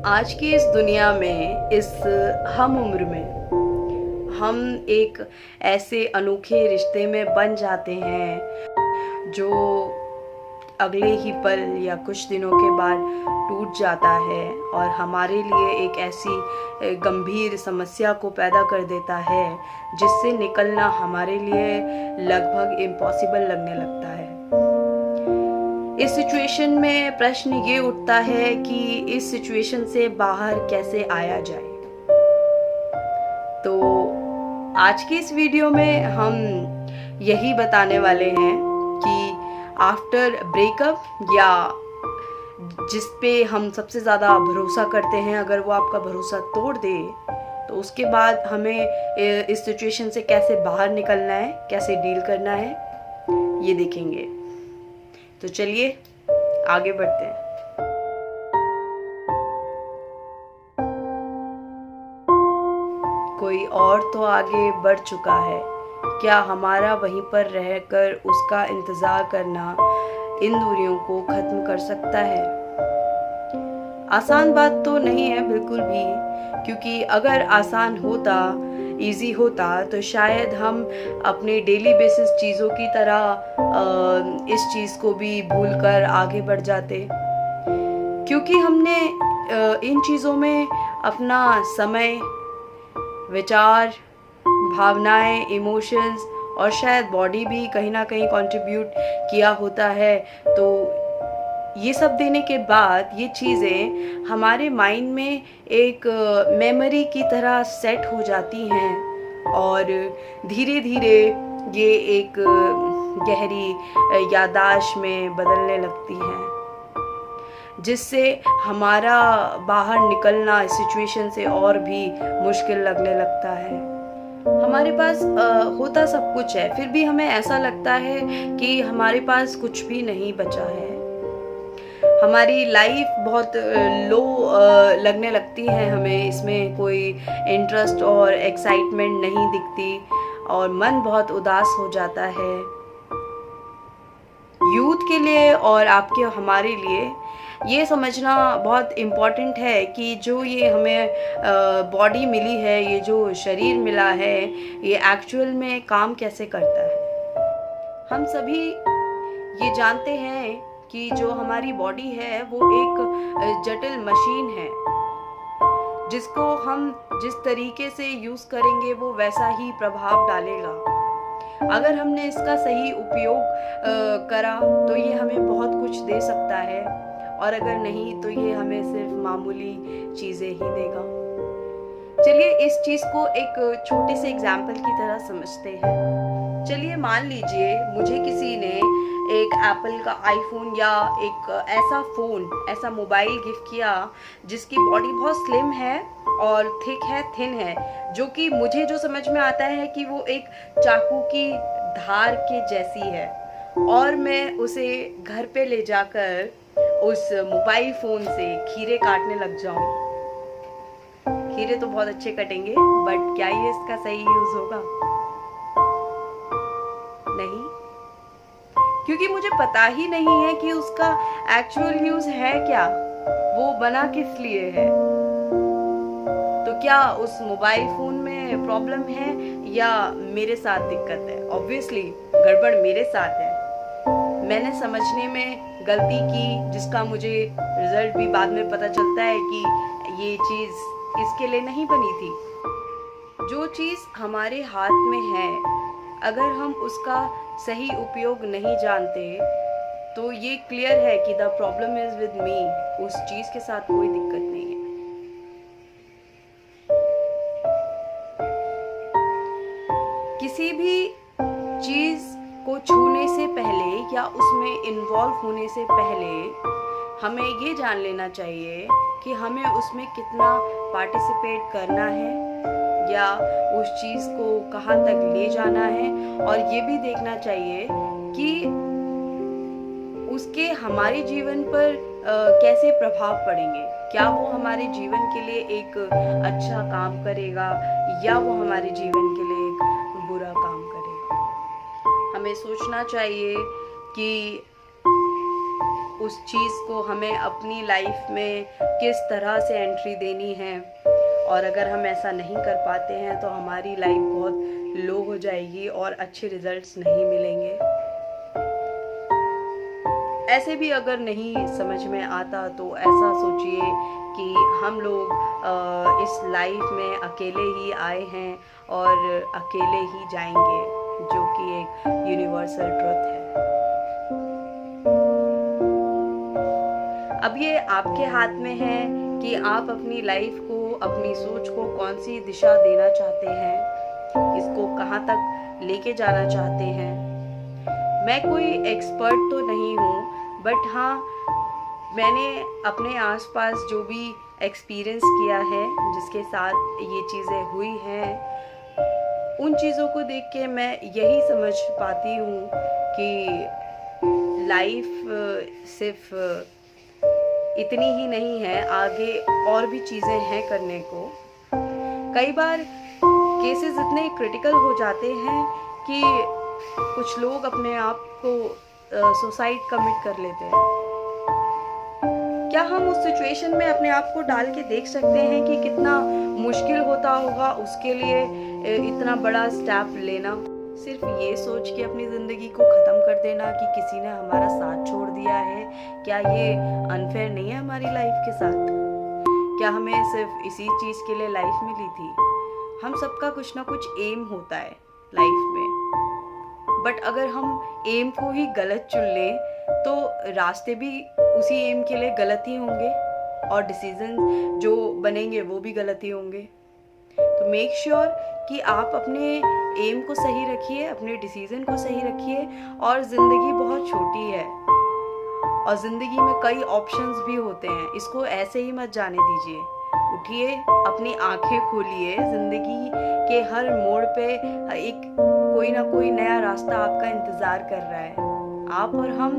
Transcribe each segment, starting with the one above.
आज की इस दुनिया में, इस हम उम्र में हम एक ऐसे अनोखे रिश्ते में बन जाते हैं जो अगले ही पल या कुछ दिनों के बाद टूट जाता है और हमारे लिए एक ऐसी गंभीर समस्या को पैदा कर देता है जिससे निकलना हमारे लिए लगभग इम्पॉसिबल लगने लगता है। इस सिचुएशन में प्रश्न ये उठता है कि इस सिचुएशन से बाहर कैसे आया जाए। तो आज की इस वीडियो में हम यही बताने वाले हैं कि आफ्टर ब्रेकअप या जिस पे हम सबसे ज़्यादा भरोसा करते हैं, अगर वो आपका भरोसा तोड़ दे तो उसके बाद हमें इस सिचुएशन से कैसे बाहर निकलना है, कैसे डील करना है, ये देखेंगे। तो चलिए आगे बढ़ते हैं। कोई और तो आगे बढ़ चुका है, क्या हमारा वहीं पर रहकर उसका इंतज़ार करना इन दूरियों को ख़त्म कर सकता है? आसान बात तो नहीं है बिल्कुल भी, क्योंकि अगर आसान होता, इजी होता तो शायद हम अपने डेली बेसिस चीज़ों की तरह इस चीज़ को भी भूलकर आगे बढ़ जाते, क्योंकि हमने इन चीज़ों में अपना समय, विचार, भावनाएं, इमोशंस और शायद बॉडी भी कहीं ना कहीं कंट्रीब्यूट किया होता है। तो ये सब देने के बाद ये चीज़ें हमारे माइंड में एक मेमोरी की तरह सेट हो जाती हैं और धीरे धीरे ये एक गहरी याददाश्त में बदलने लगती हैं, जिससे हमारा बाहर निकलना इस सिचुएशन से और भी मुश्किल लगने लगता है। हमारे पास होता सब कुछ है, फिर भी हमें ऐसा लगता है कि हमारे पास कुछ भी नहीं बचा है। हमारी लाइफ बहुत लो लगने लगती है, हमें इसमें कोई इंटरेस्ट और एक्साइटमेंट नहीं दिखती और मन बहुत उदास हो जाता है। यूथ के लिए और आपके हमारे लिए ये समझना बहुत इम्पॉर्टेंट है कि जो ये हमें बॉडी मिली है, ये जो शरीर मिला है, ये एक्चुअल में काम कैसे करता है। हम सभी ये जानते हैं कि जो हमारी बॉडी है वो एक जटिल मशीन है, जिसको हम जिस तरीके से यूज़ करेंगे वो वैसा ही प्रभाव डालेगा। अगर हमने इसका सही उपयोग करा तो ये हमें बहुत कुछ दे सकता है, और अगर नहीं तो ये हमें सिर्फ मामूली चीज़ें ही देगा। चलिए इस चीज़ को एक छोटे से एग्जाम्पल की तरह समझते हैं। चलिए मान लीजिए मुझे किसी ने एक एप्पल का आईफोन या एक ऐसा फ़ोन, ऐसा मोबाइल गिफ्ट किया जिसकी बॉडी बहुत स्लिम है और थिक है, थिन है, जो कि मुझे जो समझ में आता है कि वो एक चाकू की धार के जैसी है, और मैं उसे घर पे ले जाकर उस मोबाइल फ़ोन से खीरे काटने लग जाऊं। खीरे तो बहुत अच्छे कटेंगे, बट क्या ये इसका सही यूज़ होगा? नहीं, क्योंकि मुझे पता ही नहीं है कि उसका एक्चुअल यूज़ है क्या, वो बना किस लिए है। तो क्या उस मोबाइल फ़ोन में प्रॉब्लम है या मेरे साथ दिक्कत है? ऑब्वियसली गड़बड़ मेरे साथ है। मैंने समझने में गलती की, जिसका मुझे रिजल्ट भी बाद में पता चलता है कि ये चीज़ इसके लिए नहीं बनी थी। जो चीज़ हमारे हाथ में है, अगर हम उसका सही उपयोग नहीं जानते तो ये क्लियर है कि the problem is with me, उस चीज़ के साथ कोई दिक्कत नहीं है। किसी भी चीज़ को छूने से पहले या उसमें इन्वॉल्व होने से पहले हमें ये जान लेना चाहिए कि हमें उसमें कितना पार्टिसिपेट करना है या उस चीज़ को कहाँ तक ले जाना है, और ये भी देखना चाहिए कि उसके हमारे जीवन पर कैसे प्रभाव पड़ेंगे। क्या वो हमारे जीवन के लिए एक अच्छा काम करेगा या वो हमारे जीवन के लिए एक बुरा काम करेगा। हमें सोचना चाहिए कि उस चीज़ को हमें अपनी लाइफ में किस तरह से एंट्री देनी है, और अगर हम ऐसा नहीं कर पाते हैं तो हमारी लाइफ बहुत लो हो जाएगी और अच्छे रिजल्ट्स नहीं मिलेंगे। ऐसे भी अगर नहीं समझ में आता तो ऐसा सोचिए कि हम लोग इस लाइफ में अकेले ही आए हैं और अकेले ही जाएंगे, जो कि एक यूनिवर्सल ट्रुथ है। अब ये आपके हाथ में है कि आप अपनी लाइफ को, अपनी सोच को कौन सी दिशा देना चाहते हैं, इसको कहाँ तक लेके जाना चाहते हैं। मैं कोई एक्सपर्ट तो नहीं हूँ, बट हाँ, मैंने अपने आसपास जो भी एक्सपीरियंस किया है, जिसके साथ ये चीज़ें हुई हैं, उन चीज़ों को देख के मैं यही समझ पाती हूँ कि लाइफ सिर्फ इतनी ही नहीं है, आगे और भी चीज़ें हैं करने को। कई बार केसेस इतने क्रिटिकल हो जाते हैं कि कुछ लोग अपने आप को सुसाइड कमिट कर लेते हैं। क्या हम उस सिचुएशन में अपने आप को डाल के देख सकते हैं कि कितना मुश्किल होता होगा उसके लिए इतना बड़ा स्टेप लेना? सिर्फ ये सोच के अपनी ज़िंदगी को ख़त्म कर देना कि किसी ने हमारा साथ छोड़ दिया है, क्या ये अनफेयर नहीं है हमारी लाइफ के साथ? क्या हमें सिर्फ इसी चीज़ के लिए लाइफ मिली थी? हम सबका कुछ ना कुछ एम होता है लाइफ में, बट अगर हम एम को ही गलत चुन लें तो रास्ते भी उसी एम के लिए गलत ही होंगे और डिसीजन जो बनेंगे वो भी गलत ही होंगे। तो मेक श्योर कि आप अपने एम को सही रखिए, अपने डिसीजन को सही रखिए। और ज़िंदगी बहुत छोटी है और ज़िंदगी में कई ऑप्शंस भी होते हैं, इसको ऐसे ही मत जाने दीजिए। उठिए, अपनी आंखें खोलिए, ज़िंदगी के हर मोड़ पे एक कोई ना कोई नया रास्ता आपका इंतज़ार कर रहा है। आप और हम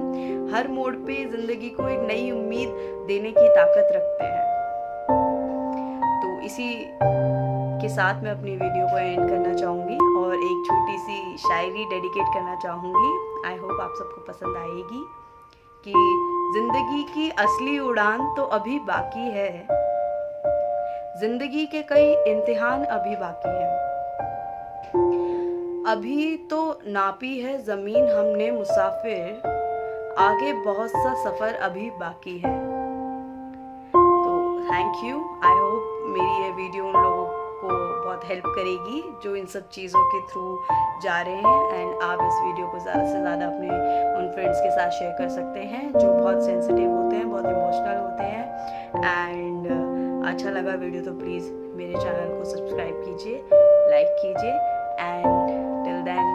हर मोड़ पे ज़िंदगी को एक नई उम्मीद देने की ताकत रखते हैं। तो इसी के साथ मैं अपनी वीडियो को एंड करना चाहूँगी और एक छोटी सी शायरी डेडिकेट करना चाहूँगी। आई होप आप सबको पसंद आएगी कि ज़िंदगी की असली उड़ान तो अभी बाकी है, ज़िंदगी के कई इम्तिहान अभी बाकी हैं। अभी तो नापी है ज़मीन हमने मुसाफिर, आगे बहुत सा सफ़र अभी बाकी है। तो थैंक यू। आई होप मेरी ये वीडियो उन लोगों को बहुत हेल्प करेगी जो इन सब चीज़ों के थ्रू जा रहे हैं। एंड आप इस वीडियो को ज़्यादा से ज़्यादा अपने उन फ्रेंड्स के साथ शेयर कर सकते हैं जो बहुत सेंसिटिव होते हैं, बहुत इमोशनल होते हैं। एंड अच्छा लगा वीडियो तो प्लीज़ मेरे चैनल को सब्सक्राइब कीजिए, लाइक कीजिए। And till then,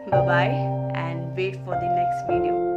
bye bye and wait for the next video.